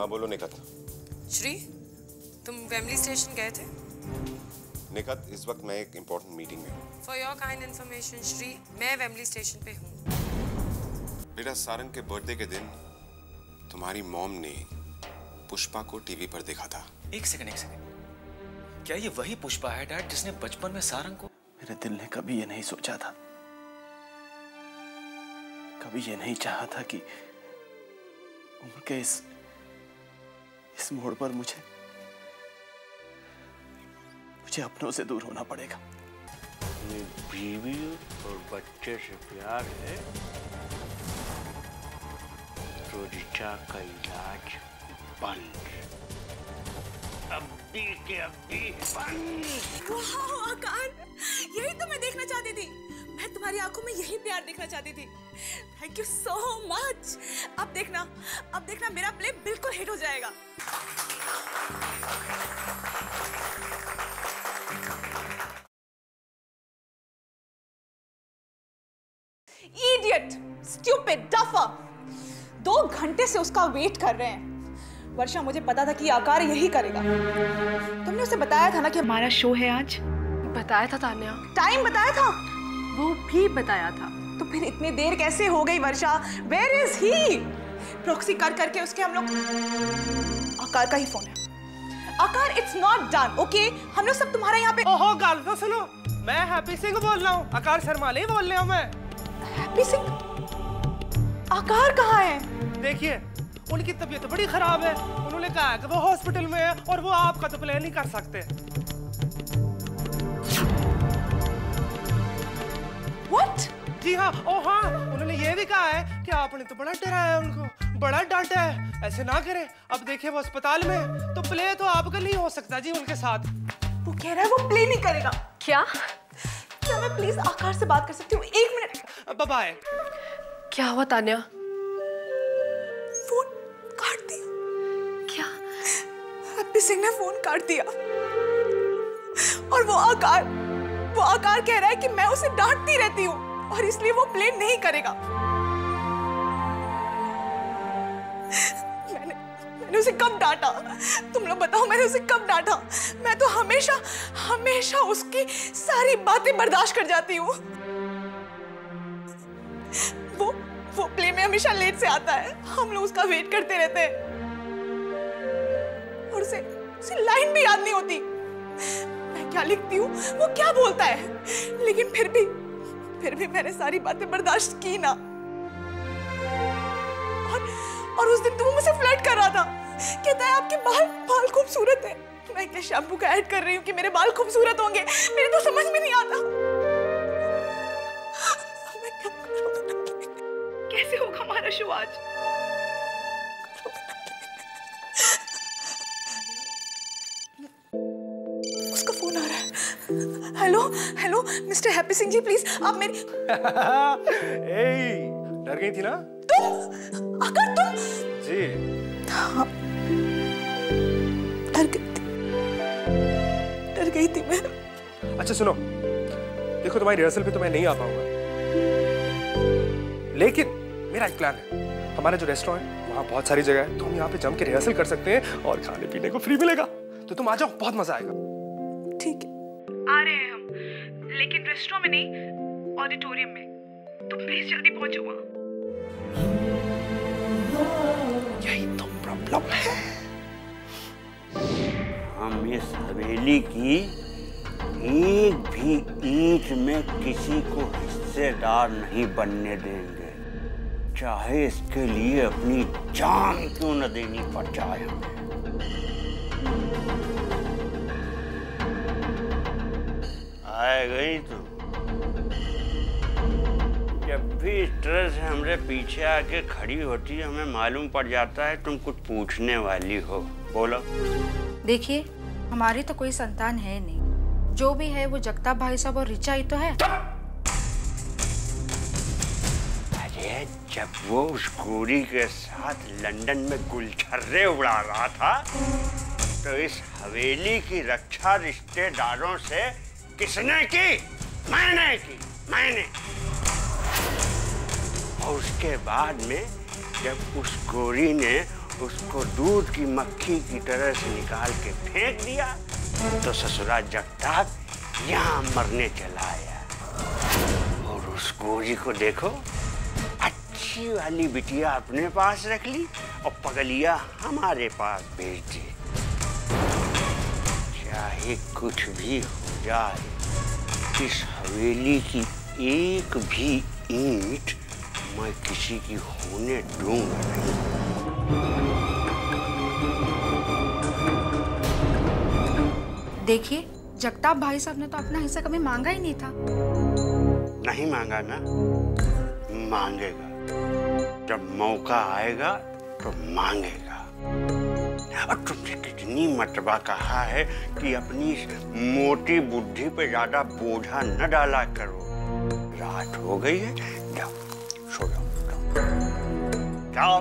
हाँ बोलो निखत। श्री, तुम वेमली स्टेशन गए थे? निखत, इस वक्त मैं एक इम्पोर्टेंट मीटिंग में हूँ। For your kind information Shri, मैं वेमली स्टेशन पे हूँ। बेटा, सारंग के बर्थडे के दिन तुम्हारी मॉम ने पुष्पा को टीवी पर देखा था। एक सेकंड, क्या ये वही पुष्पा है डैड जिसने बचपन में सारंग को? मेरे दिल ने कभी ये नहीं सोचा था, कभी ये नहीं चाहा था कि उम्र के इस मोड़ पर मुझे अपनों से दूर होना पड़ेगा। अपनी बीवी और बच्चे से प्यार है तो ऋचा का इलाज बंद, अभी के अभी बंद। वाह आकार, यही तो मैं देखना चाहती थी। मैं तुम्हारी आंखों में यही प्यार देखना चाहती थी। Thank you so much. अब देखना मेरा प्ले बिल्कुल हिट हो जाएगा। Idiot, stupid, duffer. 2 घंटे से उसका वेट कर रहे हैं। वर्षा, मुझे पता था कि आकार यही करेगा। तुमने उसे बताया था ना कि हमारा शो है आज? बताया था तान्या। टाइम बताया था? वो भी बताया था। तो फिर इतनी देर कैसे हो गई वर्षा? Where is he? प्रॉक्सी कर करके उसके हम लोग। आकार का ही फोन है। आकार, it's not done, okay? हम लोग सब तुम्हारे यहाँ पे। ओहो, गाल तो सुनो, मैं हैप्पी सिंह बोल रहा हूँ। आकार शर्माले ही बोल रहा हूँ मैं। हैप्पी सिंह? आकार कहाँ है? देखिए, उनकी तबीयत बड़ी खराब है। उन्होंने कहा है कि वो हॉस्पिटल में है और वो आपका तो प्ले नहीं कर सकते। What? जी हाँ, ओ हाँ, उन्होंने ये भी कहा है कि आपने तो बड़ा डराया उनको, बड़ा डांटा है, ऐसे ना करें। अब देखिए वो अस्पताल में है, तो प्ले तो आपका नहीं हो सकता जी उनके साथ। वो कह रहा है वो प्ले नहीं करेगा। क्या मैं प्लीज आकार से बात कर सकती हूँ? 1 मिनट। बाय। क्या हुआ तान्या? फोन काट दिया। क्या? हैप्पी सिंह ने फोन काट दिया। और वो आकार कह रहा है कि मैं उसे डांटती रहती हूँ और इसलिए वो प्ले नहीं करेगा। मैंने उसे कब डांटा? तुम लोग बताओ, मैंने उसे कब डांटा? मैं तो हमेशा उसकी सारी बातें बर्दाश्त कर जाती हूँ। वो प्ले में हमेशा लेट से आता है, हम लोग उसका वेट करते रहते हैं और उसे लाइन भी याद नहीं होती। मैं क्या लिखती हूँ, वो क्या बोलता है, लेकिन फिर भी मैंने सारी बातें बर्दाश्त की ना। और उस दिन तो वो मुझसे फ्लर्ट कर रहा था, कहता है आपके बाल खूबसूरत है। मैं क्या शैम्पू का ऐड कर रही हूँ कि मेरे बाल खूबसूरत होंगे? मेरे तो समझ में नहीं आता। मैं क्या करूँ? कैसे होगा हमारा शो आज? उसका फोन आ रहा है। Hello mister happy Singh ji, please आप मेरी। डर गई थी ना तुम? आकर तुम? जी हाँ, डर गई थी मैं। अच्छा सुनो, देखो तुम्हारी रिहर्सल पे तो मैं नहीं आ पाऊंगा, लेकिन मेरा एक प्लान है। हमारा जो रेस्टोरेंट है वहाँ बहुत सारी जगह है, तो हम यहाँ पे जम के रिहर्सल कर सकते हैं और खाने पीने को फ्री मिलेगा। तो तुम आ जाओ, बहुत मजा आएगा। ठीक है, आ रहे हैं हम, लेकिन रेस्टोरेंट में नहीं, ऑडिटोरियम में। तुम प्लीज जल्दी पहुंचो वहाँ। यही तो प्रॉब्लम है। हम इस हवेली की एक भी ईंट में किसी को हिस्सेदार नहीं बनने देंगे, चाहे इसके लिए अपनी जान क्यों न देनी पड़ जाए हमें। आए गई तू? जब भी इस तरह से हमरे पीछे आके खड़ी होती है, हमें मालूम पड़ जाता है तुम कुछ पूछने वाली हो। बोलो। देखिए, हमारी तो कोई संतान है नहीं, जो भी है वो जगताप भाई साहब और ऋचा ही तो है। अरे जब वो उस गोरी के साथ लंदन में गुलछर्रे उड़ा रहा था, तो इस हवेली की रक्षा रिश्तेदारों से किसने की? मैंने की, मैंने। और उसके बाद में जब उस गोरी ने उसको दूध की मक्खी की तरह से निकाल के फेंक दिया तो ससुरा जगताप यहाँ मरने चला आया। और उस गोरी को देखो, अच्छी वाली बिटिया अपने पास रख ली और पगलिया हमारे पास भेज दी। चाहे कुछ भी हो जाए, इस हवेली की एक भी ईंट मैं किसी की होने दूंगा नहीं। देखिए, जगताप भाई साहब ने तो अपना हिस्सा कभी मांगा ही नहीं था। नहीं मांगा ना, मांगेगा। जब मौका आएगा तो मांगेगा। और तुमने कितनी मर्तबा कहा है कि अपनी मोटी बुद्धि पे ज्यादा बोझा न डाला करो। रात हो गई है, जाओ सो जाओ। जाओ।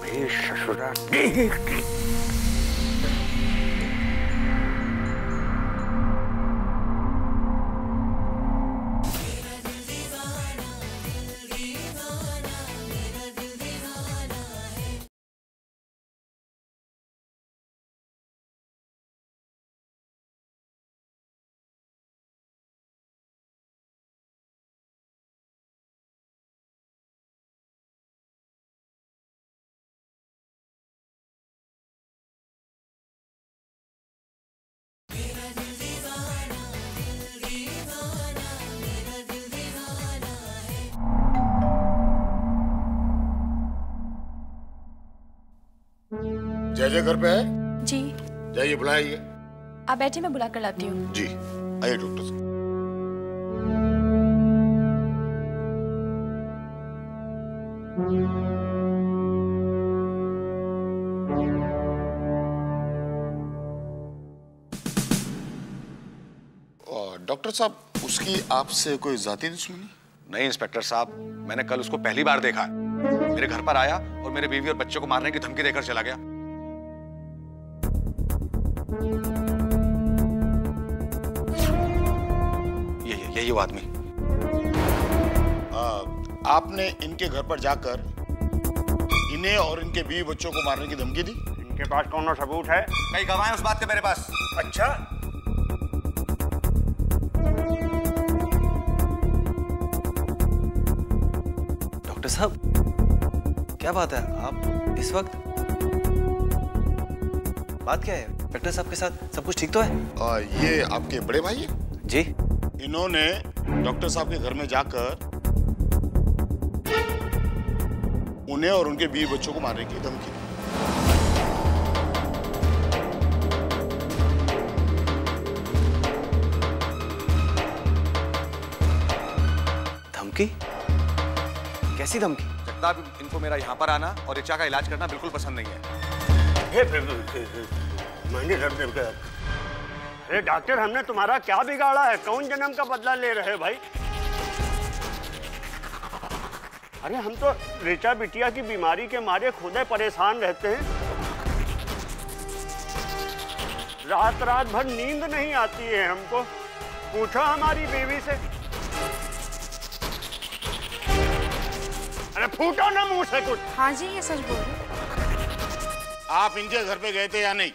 भी ससुरा देखती। जय जय घर पे है? जी। जाइए बुलाइए। आप बैठे, मैं बुला कर लाती हूँ। जी आइए डॉक्टर साहब। डॉक्टर साहब, उसकी आपसे कोई जाती दुश्मनी? नहीं इंस्पेक्टर साहब, मैंने कल उसको पहली बार देखा है। मेरे घर पर आया और मेरे बीवी और बच्चे को मारने की धमकी देकर चला गया। यही वो आदमी। आपने इनके घर पर जाकर इन्हें और इनके बीवी बच्चों को मारने की धमकी दी? इनके पास कौन सा सबूत है? कई गवाह उस बात के मेरे पास। अच्छा, डॉक्टर साहब, क्या बात है? आप इस वक्त? बात क्या है? डॉक्टर साहब के साथ सब कुछ ठीक तो है? ये आपके बड़े भाई हैं? जी। इन्होंने डॉक्टर साहब के घर में जाकर उन्हें और उनके बीवी बच्चों को मारने की धमकी दी। धमकी? कैसी धमकी? जगताप, इनको मेरा यहाँ पर आना और ऋचा का इलाज करना बिल्कुल पसंद नहीं है। अरे डॉक्टर, हमने तुम्हारा क्या बिगाड़ा है? कौन जन्म का बदला ले रहे हो भाई? अरे हम तो ऋचा बिटिया की बीमारी के मारे खुद परेशान रहते हैं। रात रात भर नींद नहीं आती है हमको। पूछो हमारी बीवी से। अरे फूटो ना मुंह से कुछ। हाँ जी, ये सच बोल रहे। आप इनके घर पे गए थे या नहीं?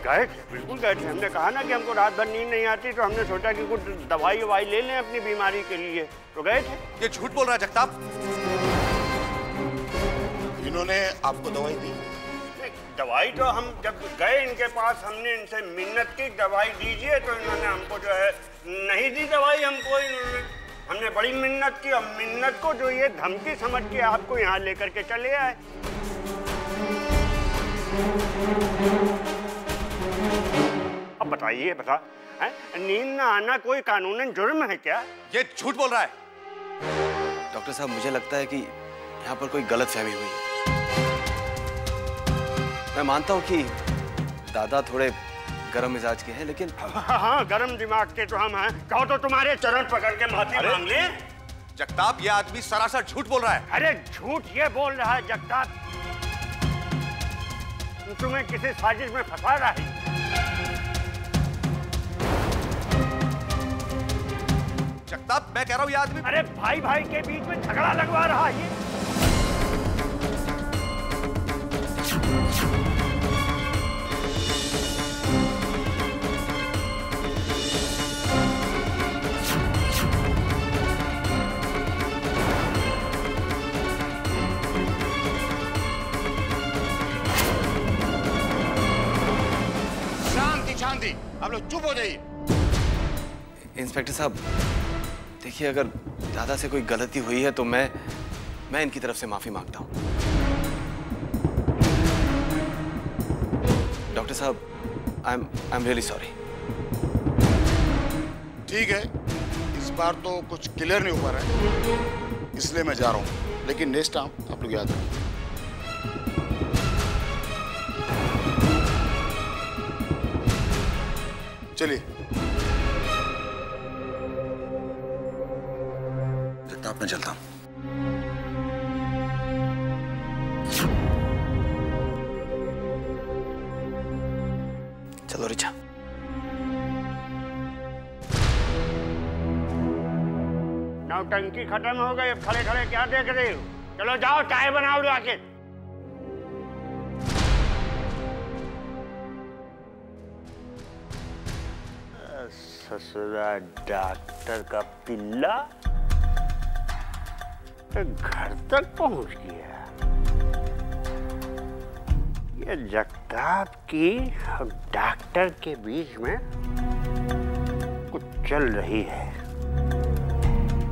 गए थे, बिल्कुल गए थे। हमने कहा ना कि हमको रात भर नींद नहीं आती, तो हमने सोचा कि कुछ दवाई ववाई ले लें अपनी बीमारी के लिए, तो गए थे। ये झूठ बोल रहा है जगताप। इन्होंने आपको दवाई दी? दवाई तो हम जब गए इनके पास, हमने इनसे मिन्नत की दवाई दीजिए, तो इन्होंने हमको जो है नहीं दी दवाई हमको। इन्होंने, हमने बड़ी मिन्नत की, और मिन्नत को जो ये धमकी समझ के आपको यहाँ लेकर के चले आए। अब बताइए, नींद न आना कोई कानूनन जुर्म है क्या? ये झूठ बोल रहा है। डॉक्टर साहब, मुझे लगता है कि यहाँ पर कोई गलतफहमी हुई है। मैं मानता हूँ कि दादा थोड़े गरम मिजाज के हैं, लेकिन हाँ, गरम दिमाग के तो हम हैं। कहो तो तुम्हारे चरण पकड़ के माफी मांग ले। जगताप, ये आदमी सरासर झूठ बोल रहा है। अरे झूठ ये बोल रहा है जगताप, तुम्हें किसी साजिश में फंसा रहा है। जगताप, मैं कह रहा हूँ ये आदमी। अरे भाई भाई के बीच में झगड़ा लगवा रहा है ये। शांति, आप लोग चुप हो जाइए। इंस्पेक्टर साहब, देखिए अगर दादा से कोई गलती हुई है तो मैं इनकी तरफ से माफी मांगता हूँ। डॉक्टर साहब, आई एम रियली सॉरी। ठीक है, इस बार तो कुछ क्लियर नहीं हो पा रहा है, इसलिए मैं जा रहा हूँ, लेकिन नेक्स्ट टाइम आप लोग याद रखिए। चलिए। जगताप, मैं चलता हूँ। चलो रिचा। नौटंकी खत्म हो गई, अब खड़े खड़े क्या देख रहे हो? चलो जाओ, चाय बनाओ जाके। ससुरा डॉक्टर का पिल्ला घर तक पहुंच गया। ये जगताप की और डॉक्टर के बीच में कुछ चल रही है,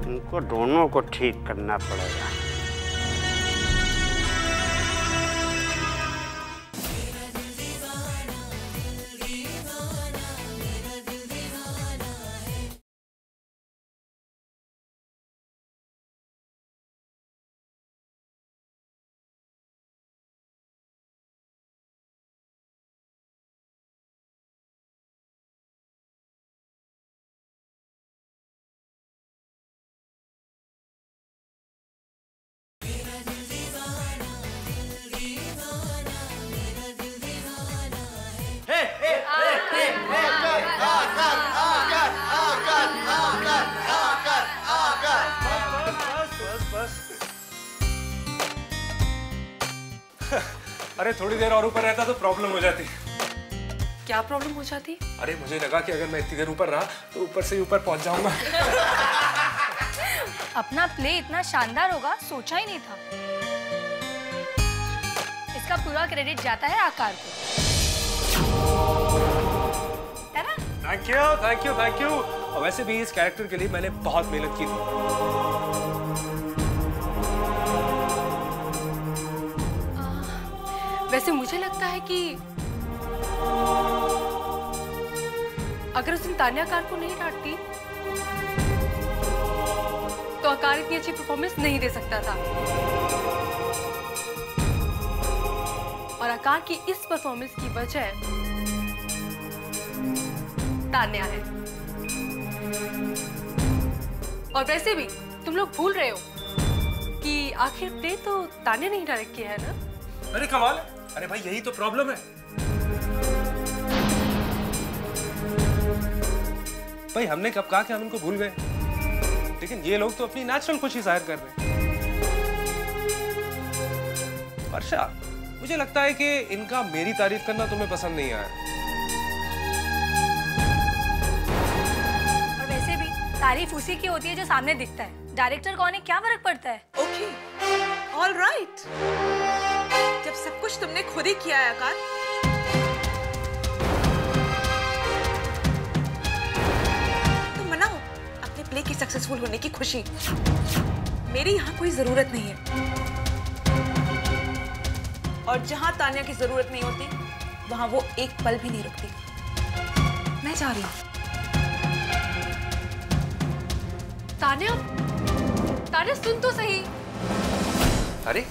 इनको दोनों को ठीक करना पड़ेगा। अरे थोड़ी देर और ऊपर रहता तो प्रॉब्लम हो जाती। क्या प्रॉब्लम हो जाती? अरे मुझे लगा कि अगर मैं इतनी देर ऊपर रहा तो ऊपर से ऊपर पहुंच जाऊंगा। अपना प्ले इतना शानदार होगा सोचा ही नहीं था। इसका पूरा क्रेडिट जाता है आकार को, है ना? Thank you, thank you, thank you. और वैसे भी इस कैरेक्टर के लिए मैंने बहुत मेहनत की थी। वैसे मुझे लगता है कि अगर उस दिन तान्या आकार को नहीं डांटती तो आकार इतनी अच्छी परफॉर्मेंस नहीं दे सकता था। और आकार की इस परफॉर्मेंस की वजह तान्या है। और वैसे भी तुम लोग भूल रहे हो कि आखिर प्ले तो तान्या नहीं डायरेक्ट किया है ना? अरे कमाल है। अरे भाई यही तो प्रॉब्लम है। भाई हमने कब कहा कि हम इनको भूल गए, लेकिन ये लोग तो अपनी नेचुरल खुशी जाहिर कर रहे हैं। वर्षा, मुझे लगता है कि इनका मेरी तारीफ करना तुम्हें पसंद नहीं आया। और वैसे भी तारीफ उसी की होती है जो सामने दिखता है, डायरेक्टर कौन है क्या फर्क पड़ता है? Okay, all right. जब सब कुछ तुमने खुद ही किया है आकार, तो मनाओ अपने प्ले की सक्सेसफुल होने की खुशी। मेरी यहाँ कोई जरूरत नहीं है, और जहाँ तान्या की जरूरत नहीं होती वहाँ वो एक पल भी नहीं रुकती। मैं जा रही हूँ। तान्या, तान्या सुन तो सही। अरे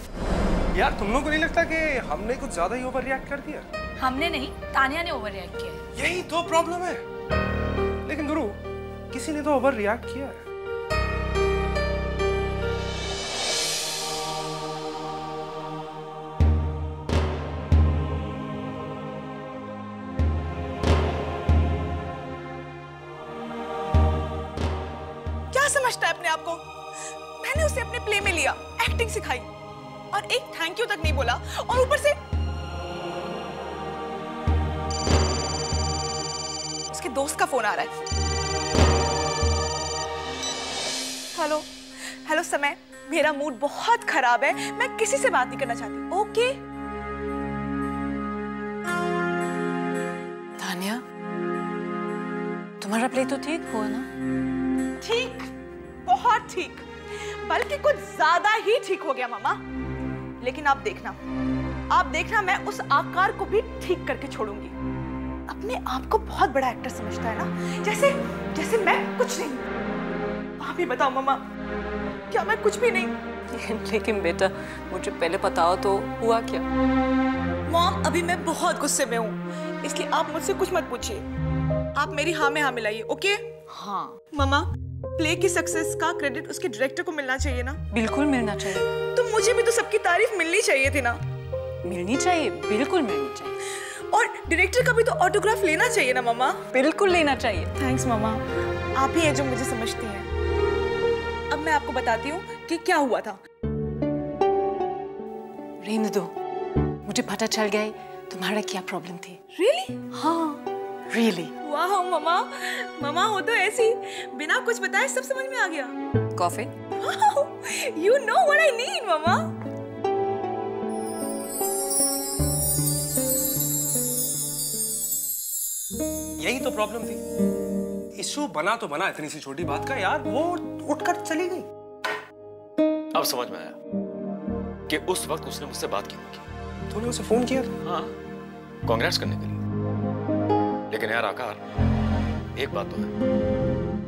यार, तुम लोगों को नहीं लगता कि हमने कुछ ज्यादा ही ओवर रिएक्ट कर दिया? हमने नहीं, तान्या ने ओवर रिएक्ट किया है। यही तो प्रॉब्लम है। लेकिन गुरु, किसी ने तो ओवर रिएक्ट किया है। क्या समझता है अपने आप को? मैंने उसे अपने प्ले में लिया, एक्टिंग सिखाई, और एक थैंक यू तक नहीं बोला, और ऊपर से उसके दोस्त का फोन आ रहा है। हेलो हेलो समय, मेरा मूड बहुत खराब है, मैं किसी से बात नहीं करना चाहती। ओके तान्या, हमारा प्ले तो ठीक हुआ ना? ठीक, बहुत ठीक, बल्कि कुछ ज्यादा ही ठीक हो गया मामा। लेकिन आप देखना मैं उस आकार को भी ठीक करके छोड़ूंगी। अपने आप को बहुत बड़ा एक्टर समझता है ना, जैसे मैं कुछ नहीं। आप ही बताओ मामा, क्या मैं कुछ भी नहीं? लेकिन बेटा मुझे पहले बताओ तो हुआ क्या? मॉम, अभी मैं बहुत गुस्से में हूँ, इसलिए आप मुझसे कुछ मत पूछिए। आप मेरी हाँ में हाँ मिलाइए, ओके? हाँ। मामा, प्ले की सक्सेस का क्रेडिट उसके डायरेक्टर को मिलना चाहिए ना? बिल्कुल मिलना चाहिए। तो मुझे भी तो सबकी तारीफ मिलनी चाहिए थी ना? मिलनी चाहिए, बिल्कुल मिलनी चाहिए। और डायरेक्टर का भी तो ऑटोग्राफ लेना चाहिए ना मामा? बिल्कुल लेना चाहिए। थैंक्स मामा, आप ही है जो मुझे समझती हैं। अब मैं आपको बताती हूँ कि क्या हुआ था। रहने दो, मुझे पता चल गया तुम्हारा क्या प्रॉब्लम थी। Really? हाँ, really। वाह मामा हो तो ऐसी, बिना कुछ बताए सब समझ में आ गया। Coffee? You know what I need, मामा। यही तो प्रॉब्लम थी। इशू बना तो बना इतनी सी छोटी बात का यार, वो उठकर चली गई। अब समझ में आया कि उस वक्त उसने मुझसे बात क्यों की। तूने उसे फोन किया था? हाँ, कांग्रेस करने के लिए। लेकिन यार आकार, एक बात तो है,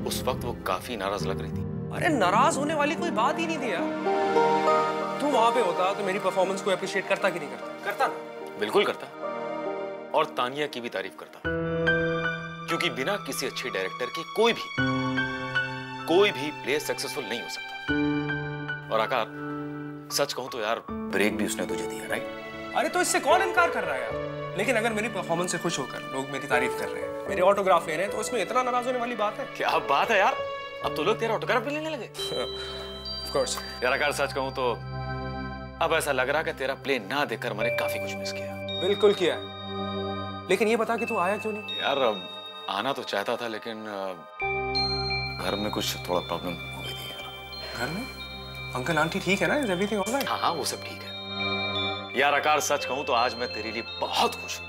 उस वक्त वो काफी नाराज लग रही थी। अरे नाराज होने वाली कोई बात ही नहीं थी यार। तू वहां पे होता तो मेरी परफॉर्मेंस को अप्रिशिएट करता कि नहीं करता? करता ना? बिल्कुल करता, और तानिया की भी तारीफ करता, क्योंकि बिना किसी अच्छे डायरेक्टर के कोई भी प्ले सक्सेसफुल नहीं हो सकता। और आकार, सच कहूं तो यार ब्रेक भी उसने तुझे दिया, राइट? अरे तो इससे कौन इनकार कर रहा है यार? लेकिन अगर मेरी परफॉर्मेंस से खुश होकर लोग मेरी तारीफ कर रहे हैं, मेरे ऑटोग्राफ ले रहे हैं, तो उसमें इतना नाराज होने वाली बात है? क्या बात है यार, अब तो लोग तेरा ऑटोग्राफ भी लेने लगे। Of course। यार आकार, सच कहूं तो अब ऐसा लग रहा कि तेरा प्ले ना देखकर मैंने काफी कुछ मिस किया। बिल्कुल किया, लेकिन ये बता कि तू आया क्यों नहीं? यार आना तो चाहता था, लेकिन घर में कुछ थोड़ा प्रॉब्लम हो गई थी यार। घर में? अंकल आंटी ठीक है ना? Is everything alright? हाँ, वो सब ठीक है। यार आकार, सच कहूं तो आज मैं तेरे लिए बहुत खुश हूँ।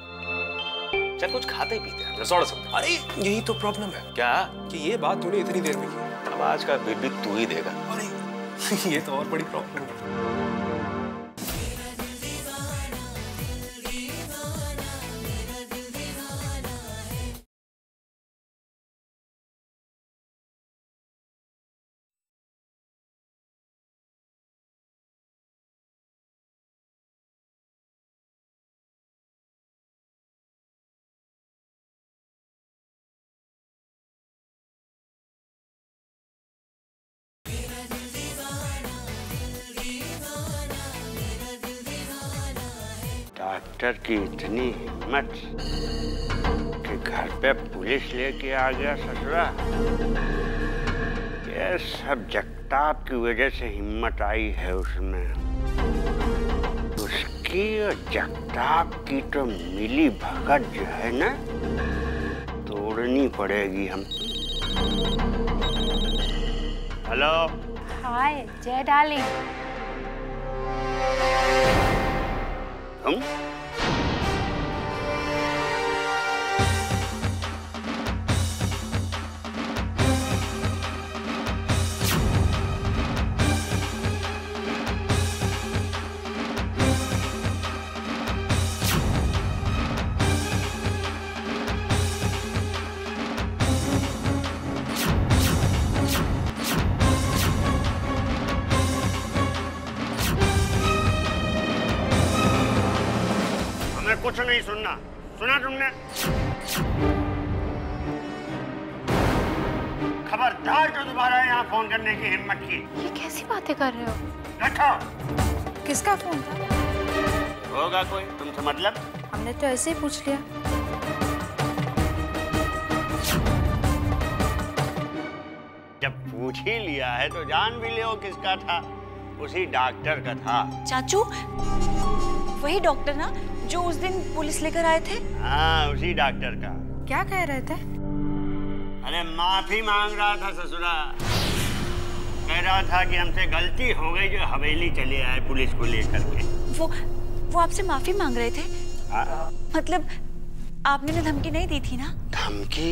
चल कुछ खाते ही पीते हैं, रिजॉर्ट सब। अरे यही तो प्रॉब्लम है। क्या? कि ये बात तूने इतनी देर में की। अब आज का बिल भी तू ही देगा। अरे ये तो और बड़ी प्रॉब्लम है। डॉक्टर की इतनी हिम्मत कि घर पे पुलिस लेके आ गया ससुरा। ये सब जगताप की वजह से हिम्मत आई है उसमें। उसकी और जगताप की तो मिली भगत जो है ना, तोड़नी पड़ेगी हम। हेलो। हाय जय डार्लिंग। तुम? कुछ नहीं सुनना, सुना तुमने? खबरदार जो दोबारा यहाँ फोन करने की हिम्मत की। ये कैसी बातें कर रहे हो? रखो। किसका फोन था? होगा कोई, तुमसे मतलब? हमने तो ऐसे ही पूछ लिया। जब पूछ ही लिया है तो जान भी लियो किसका था। उसी डॉक्टर का था। चाचू, वही डॉक्टर ना जो उस दिन पुलिस लेकर आए थे? हाँ, उसी डॉक्टर का। क्या कह रहे थे? अरे माफी मांग रहा था ससुरा। कह रहा था कि हमसे गलती हो गई जो हवेली चले आए पुलिस को लेकर के। वो आपसे माफी मांग रहे थे? हाँ? मतलब आपने ना धमकी नहीं दी थी ना? धमकी?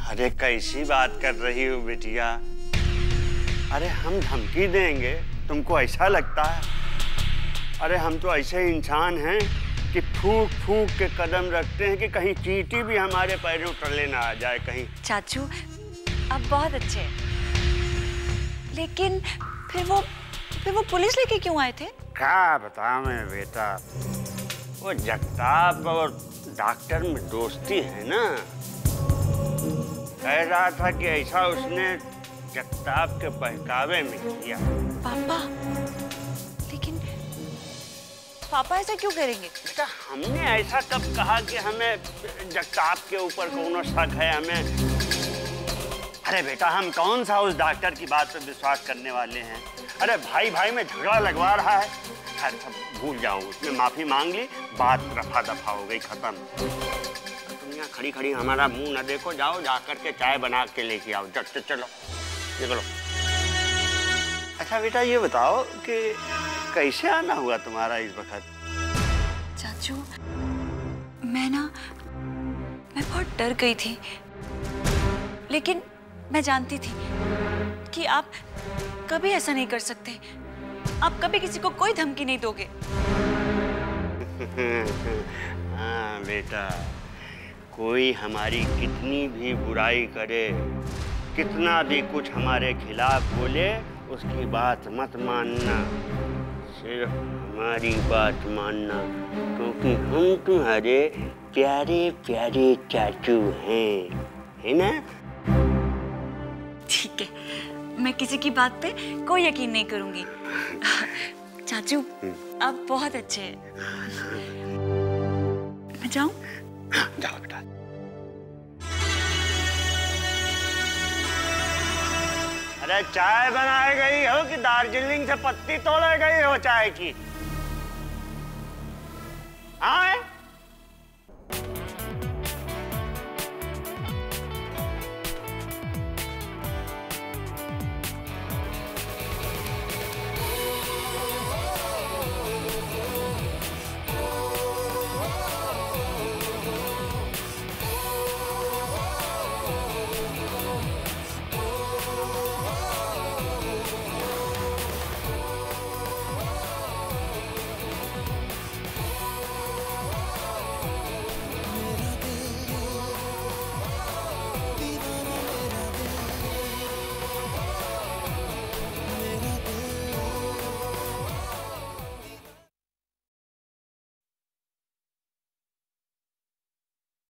अरे कैसी बात कर रही हो बिटिया? अरे हम धमकी देंगे, तुमको ऐसा लगता है? अरे हम तो ऐसे इंसान हैं कि फूंक फूंक के कदम रखते हैं कि कहीं चींटी भी हमारे पैरों तले ना आ जाए कहीं। चाचू आप बहुत अच्छे हैं, लेकिन फिर वो पुलिस लेके क्यों आए थे? क्या बताऊं मैं बेटा, वो जगताप और डॉक्टर में दोस्ती है ना। कह रहा था कि ऐसा उसने जगताप के बहकावे में किया। पापा, लेकिन पापा ऐसा क्यों करेंगे? बेटा हमने ऐसा कब कहा कि हमें जगताप के ऊपर कोनो शक है हमें? अरे बेटा हम कौन सा उस डॉक्टर की बात पर विश्वास करने वाले हैं? अरे भाई भाई में झगड़ा लगवा रहा है। खैर सब भूल जाओ, उसने माफी मांग ली, बात रफा दफा हो गई, खत्म। तुम यहाँ खड़ी खड़ी हमारा मुंह न देखो, जाओ जाकर के चाय बना के लेके आओ। चलो निकलो। अच्छा बेटा ये बताओ कि कैसे आना हुआ तुम्हारा इस वक्त? चाचू मैं बहुत डर गई थी, लेकिन मैं जानती थी कि आप कभी ऐसा नहीं कर सकते। आप कभी किसी को कोई धमकी नहीं दोगे। हाँ बेटा, कोई हमारी कितनी भी बुराई करे, कितना भी कुछ हमारे खिलाफ बोले, उसकी बात मत मानना, सिर्फ हमारी बात मानना, क्योंकि हम तुम्हारे प्यारे प्यारे चाचू हैं, है ना? ठीक है, मैं किसी की बात पे कोई यकीन नहीं करूंगी। चाचू आप बहुत अच्छे हैं। मैं जाऊं? जाओ बेटा। अरे चाय बनाए गई हो कि दार्जिलिंग से पत्ती तोड़े गई हो चाय की? हाँ